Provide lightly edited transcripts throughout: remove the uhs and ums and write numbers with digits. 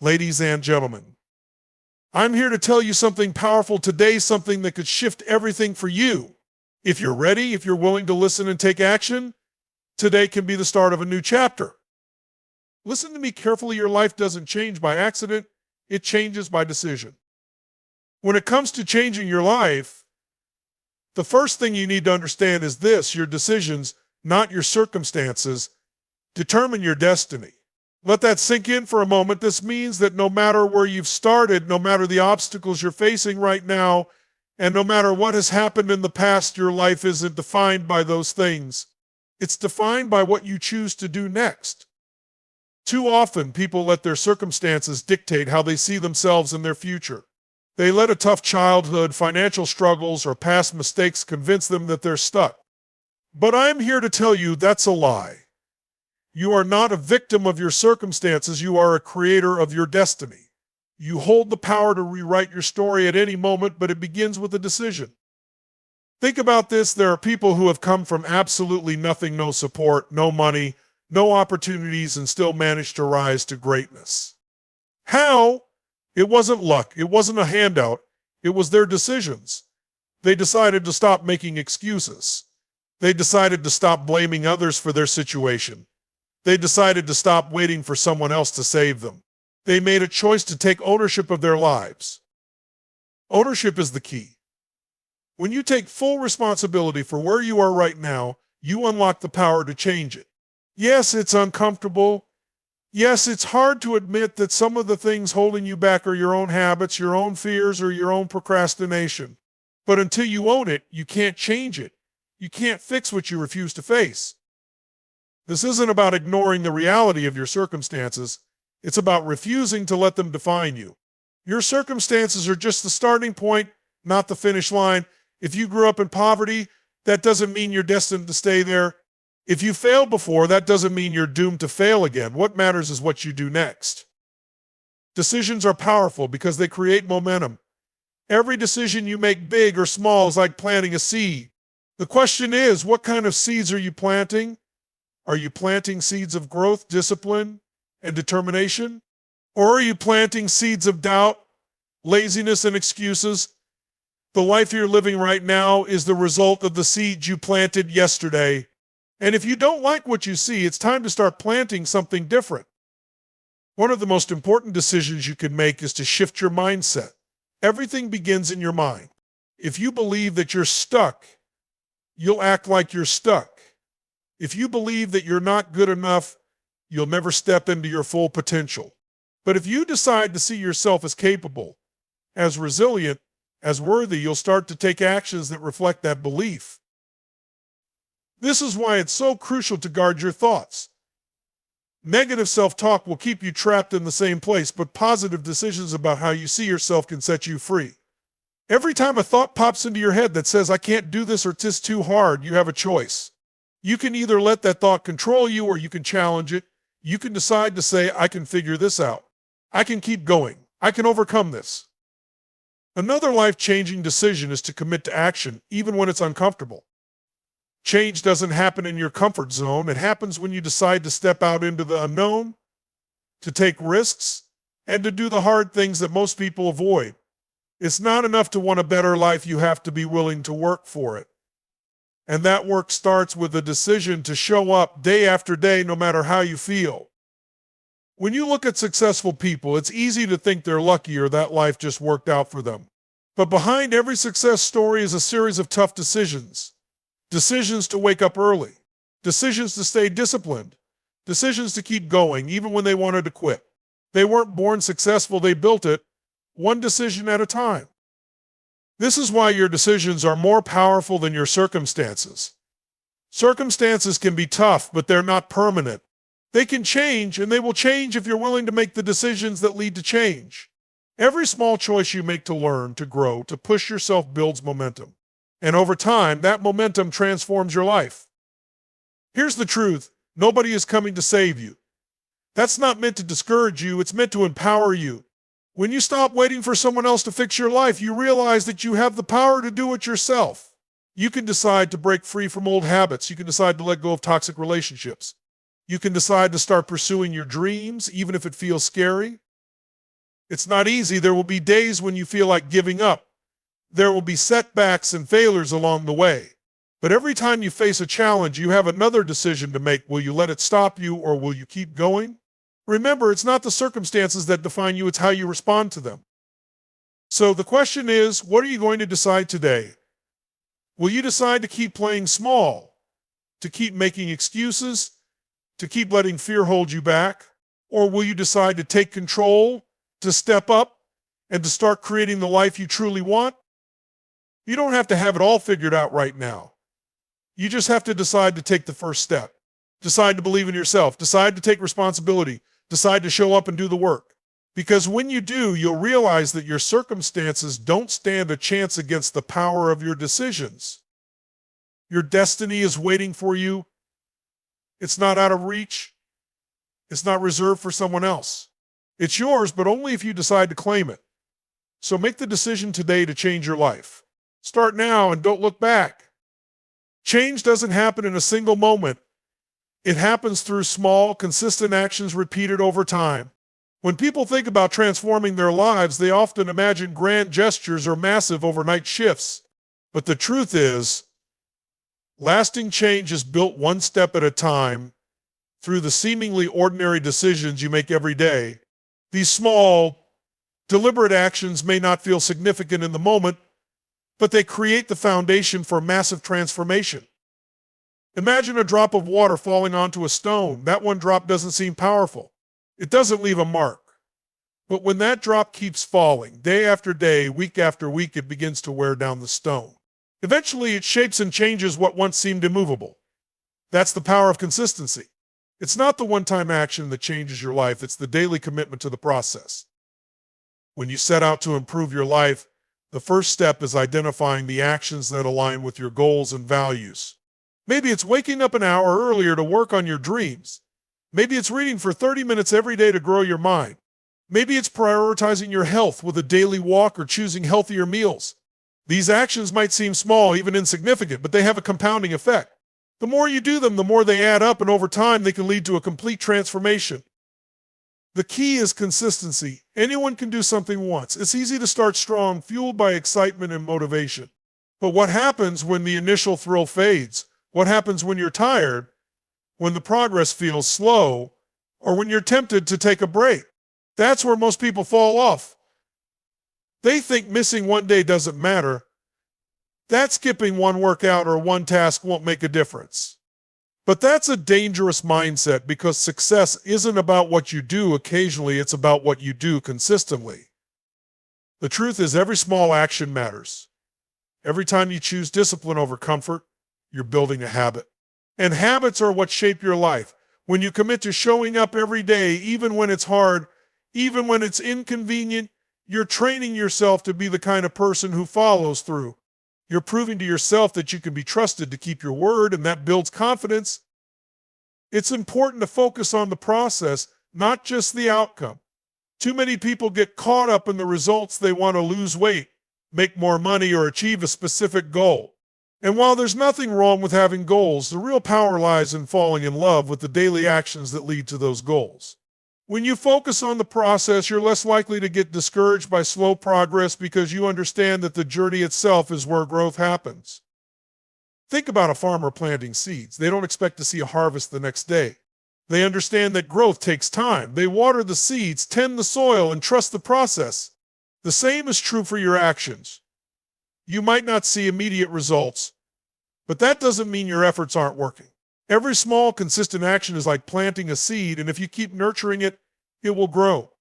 Ladies and gentlemen, I'm here to tell you something powerful today, something that could shift everything for you. If you're ready, if you're willing to listen and take action, today can be the start of a new chapter. Listen to me carefully. Your life doesn't change by accident, it changes by decision. When it comes to changing your life, the first thing you need to understand is this: your decisions, not your circumstances, determine your destiny. Let that sink in for a moment. This means that no matter where you've started, no matter the obstacles you're facing right now, and no matter what has happened in the past, your life isn't defined by those things. It's defined by what you choose to do next. Too often, people let their circumstances dictate how they see themselves in their future. They let a tough childhood, financial struggles, or past mistakes convince them that they're stuck. But I'm here to tell you that's a lie. You are not a victim of your circumstances. You are a creator of your destiny. You hold the power to rewrite your story at any moment, but it begins with a decision. Think about this. There are people who have come from absolutely nothing, no support, no money, no opportunities, and still managed to rise to greatness. How? It wasn't luck. It wasn't a handout. It was their decisions. They decided to stop making excuses. They decided to stop blaming others for their situation. They decided to stop waiting for someone else to save them. They made a choice to take ownership of their lives. Ownership is the key. When you take full responsibility for where you are right now, you unlock the power to change it. Yes, it's uncomfortable. Yes, it's hard to admit that some of the things holding you back are your own habits, your own fears, or your own procrastination. But until you own it, you can't change it. You can't fix what you refuse to face. This isn't about ignoring the reality of your circumstances. It's about refusing to let them define you. Your circumstances are just the starting point, not the finish line. If you grew up in poverty, that doesn't mean you're destined to stay there. If you failed before, that doesn't mean you're doomed to fail again. What matters is what you do next. Decisions are powerful because they create momentum. Every decision you make, big or small, is like planting a seed. The question is, what kind of seeds are you planting? Are you planting seeds of growth, discipline, and determination? Or are you planting seeds of doubt, laziness, and excuses? The life you're living right now is the result of the seeds you planted yesterday. And if you don't like what you see, it's time to start planting something different. One of the most important decisions you can make is to shift your mindset. Everything begins in your mind. If you believe that you're stuck, you'll act like you're stuck. If you believe that you're not good enough, you'll never step into your full potential. But if you decide to see yourself as capable, as resilient, as worthy, you'll start to take actions that reflect that belief. This is why it's so crucial to guard your thoughts. Negative self-talk will keep you trapped in the same place, but positive decisions about how you see yourself can set you free. Every time a thought pops into your head that says, "I can't do this," or "It's too hard," you have a choice. You can either let that thought control you, or you can challenge it. You can decide to say, "I can figure this out. I can keep going. I can overcome this." Another life-changing decision is to commit to action, even when it's uncomfortable. Change doesn't happen in your comfort zone. It happens when you decide to step out into the unknown, to take risks, and to do the hard things that most people avoid. It's not enough to want a better life. You have to be willing to work for it. And that work starts with a decision to show up day after day, no matter how you feel. When you look at successful people, it's easy to think they're lucky or that life just worked out for them. But behind every success story is a series of tough decisions. Decisions to wake up early. Decisions to stay disciplined. Decisions to keep going, even when they wanted to quit. They weren't born successful, they built it, one decision at a time. This is why your decisions are more powerful than your circumstances. Circumstances can be tough, but they're not permanent. They can change, and they will change if you're willing to make the decisions that lead to change. Every small choice you make to learn, to grow, to push yourself builds momentum. And over time, that momentum transforms your life. Here's the truth: nobody is coming to save you. That's not meant to discourage you, it's meant to empower you. When you stop waiting for someone else to fix your life, you realize that you have the power to do it yourself. You can decide to break free from old habits. You can decide to let go of toxic relationships. You can decide to start pursuing your dreams, even if it feels scary. It's not easy. There will be days when you feel like giving up. There will be setbacks and failures along the way. But every time you face a challenge, you have another decision to make. Will you let it stop you, or will you keep going? Remember, it's not the circumstances that define you, it's how you respond to them. So the question is, what are you going to decide today? Will you decide to keep playing small, to keep making excuses, to keep letting fear hold you back? Or will you decide to take control, to step up, and to start creating the life you truly want? You don't have to have it all figured out right now. You just have to decide to take the first step. Decide to believe in yourself. Decide to take responsibility. Decide to show up and do the work. Because when you do, you'll realize that your circumstances don't stand a chance against the power of your decisions. Your destiny is waiting for you. It's not out of reach. It's not reserved for someone else. It's yours, but only if you decide to claim it. So make the decision today to change your life. Start now and don't look back. Change doesn't happen in a single moment. It happens through small, consistent actions repeated over time. When people think about transforming their lives, they often imagine grand gestures or massive overnight shifts. But the truth is, lasting change is built one step at a time through the seemingly ordinary decisions you make every day. These small, deliberate actions may not feel significant in the moment, but they create the foundation for massive transformation. Imagine a drop of water falling onto a stone. That one drop doesn't seem powerful. It doesn't leave a mark. But when that drop keeps falling, day after day, week after week, it begins to wear down the stone. Eventually, it shapes and changes what once seemed immovable. That's the power of consistency. It's not the one-time action that changes your life. It's the daily commitment to the process. When you set out to improve your life, the first step is identifying the actions that align with your goals and values. Maybe it's waking up an hour earlier to work on your dreams. Maybe it's reading for 30 minutes every day to grow your mind. Maybe it's prioritizing your health with a daily walk or choosing healthier meals. These actions might seem small, even insignificant, but they have a compounding effect. The more you do them, the more they add up, and over time, they can lead to a complete transformation. The key is consistency. Anyone can do something once. It's easy to start strong, fueled by excitement and motivation. But what happens when the initial thrill fades? What happens when you're tired, when the progress feels slow, or when you're tempted to take a break? That's where most people fall off. They think missing one day doesn't matter, that skipping one workout or one task won't make a difference. But that's a dangerous mindset, because success isn't about what you do occasionally, it's about what you do consistently. The truth is, every small action matters. Every time you choose discipline over comfort, you're building a habit. And habits are what shape your life. When you commit to showing up every day, even when it's hard, even when it's inconvenient, you're training yourself to be the kind of person who follows through. You're proving to yourself that you can be trusted to keep your word, and that builds confidence. It's important to focus on the process, not just the outcome. Too many people get caught up in the results. They want to lose weight, make more money, or achieve a specific goal. And while there's nothing wrong with having goals, the real power lies in falling in love with the daily actions that lead to those goals. When you focus on the process, you're less likely to get discouraged by slow progress, because you understand that the journey itself is where growth happens. Think about a farmer planting seeds. They don't expect to see a harvest the next day. They understand that growth takes time. They water the seeds, tend the soil, and trust the process. The same is true for your actions. You might not see immediate results, but that doesn't mean your efforts aren't working. Every small, consistent action is like planting a seed, and if you keep nurturing it, it will grow.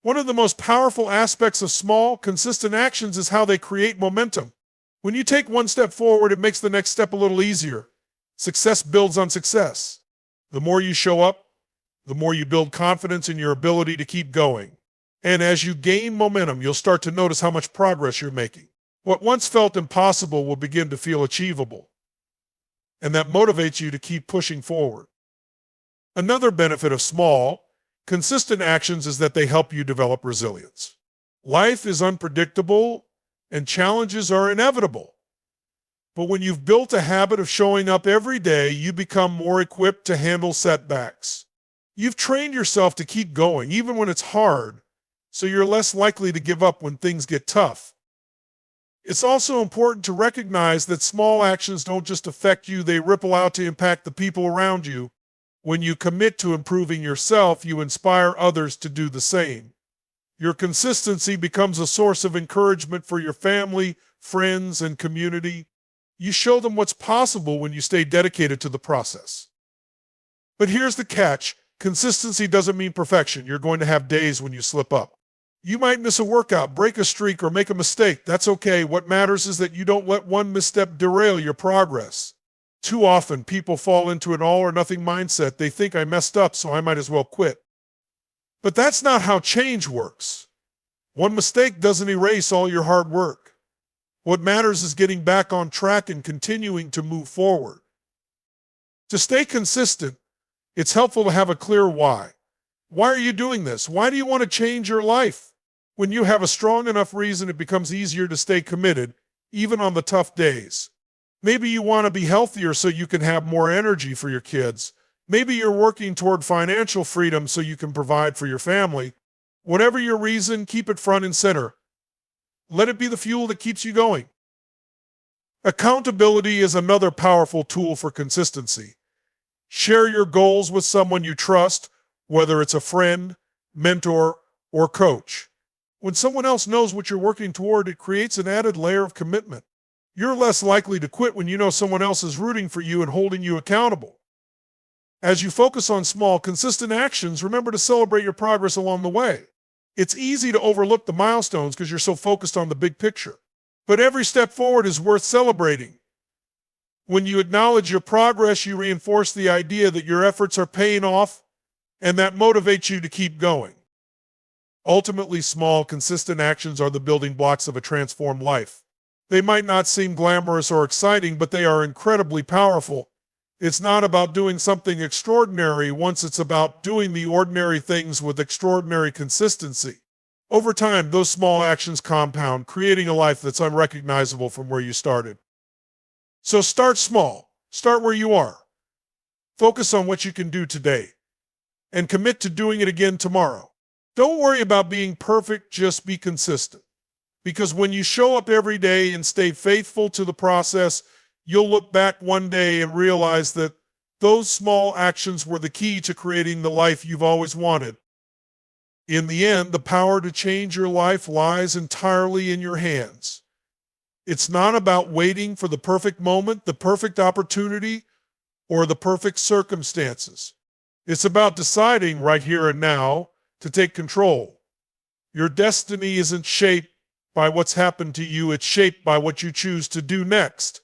One of the most powerful aspects of small, consistent actions is how they create momentum. When you take one step forward, it makes the next step a little easier. Success builds on success. The more you show up, the more you build confidence in your ability to keep going. And as you gain momentum, you'll start to notice how much progress you're making. What once felt impossible will begin to feel achievable. And that motivates you to keep pushing forward. Another benefit of small, consistent actions is that they help you develop resilience. Life is unpredictable and challenges are inevitable. But when you've built a habit of showing up every day, you become more equipped to handle setbacks. You've trained yourself to keep going, even when it's hard, so you're less likely to give up when things get tough. It's also important to recognize that small actions don't just affect you, they ripple out to impact the people around you. When you commit to improving yourself, you inspire others to do the same. Your consistency becomes a source of encouragement for your family, friends, and community. You show them what's possible when you stay dedicated to the process. But here's the catch. Consistency doesn't mean perfection. You're going to have days when you slip up. You might miss a workout, break a streak, or make a mistake. That's okay. What matters is that you don't let one misstep derail your progress. Too often, people fall into an all-or-nothing mindset. They think I messed up, so I might as well quit. But that's not how change works. One mistake doesn't erase all your hard work. What matters is getting back on track and continuing to move forward. To stay consistent, it's helpful to have a clear why. Why are you doing this? Why do you want to change your life? When you have a strong enough reason, it becomes easier to stay committed, even on the tough days. Maybe you want to be healthier so you can have more energy for your kids. Maybe you're working toward financial freedom so you can provide for your family. Whatever your reason, keep it front and center. Let it be the fuel that keeps you going. Accountability is another powerful tool for consistency. Share your goals with someone you trust, whether it's a friend, mentor, or coach. When someone else knows what you're working toward, it creates an added layer of commitment. You're less likely to quit when you know someone else is rooting for you and holding you accountable. As you focus on small, consistent actions, remember to celebrate your progress along the way. It's easy to overlook the milestones because you're so focused on the big picture. But every step forward is worth celebrating. When you acknowledge your progress, you reinforce the idea that your efforts are paying off, and that motivates you to keep going. Ultimately, small, consistent actions are the building blocks of a transformed life. They might not seem glamorous or exciting, but they are incredibly powerful. It's not about doing something extraordinary once, it's about doing the ordinary things with extraordinary consistency. Over time, those small actions compound, creating a life that's unrecognizable from where you started. So start small. Start where you are. Focus on what you can do today, and commit to doing it again tomorrow. Don't worry about being perfect, just be consistent. Because when you show up every day and stay faithful to the process, you'll look back one day and realize that those small actions were the key to creating the life you've always wanted. In the end, the power to change your life lies entirely in your hands. It's not about waiting for the perfect moment, the perfect opportunity, or the perfect circumstances. It's about deciding right here and now to take control. Your destiny isn't shaped by what's happened to you, it's shaped by what you choose to do next.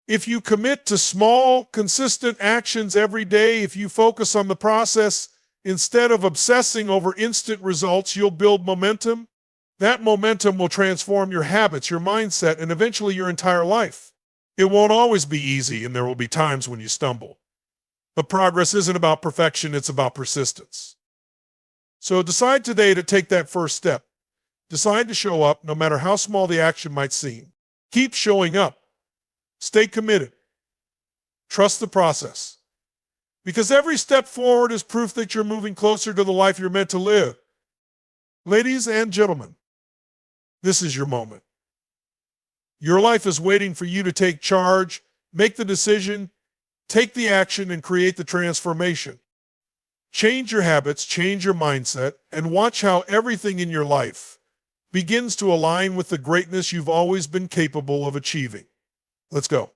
If you commit to small, consistent actions every day, if you focus on the process instead of obsessing over instant results, you'll build momentum. That momentum will transform your habits, your mindset, and eventually your entire life. It won't always be easy, and there will be times when you stumble. But progress isn't about perfection, it's about persistence. So decide today to take that first step. Decide to show up, no matter how small the action might seem. Keep showing up. Stay committed. Trust the process. Because every step forward is proof that you're moving closer to the life you're meant to live. Ladies and gentlemen, this is your moment. Your life is waiting for you to take charge, make the decision, take the action, and create the transformation. Change your habits, change your mindset, and watch how everything in your life begins to align with the greatness you've always been capable of achieving. Let's go.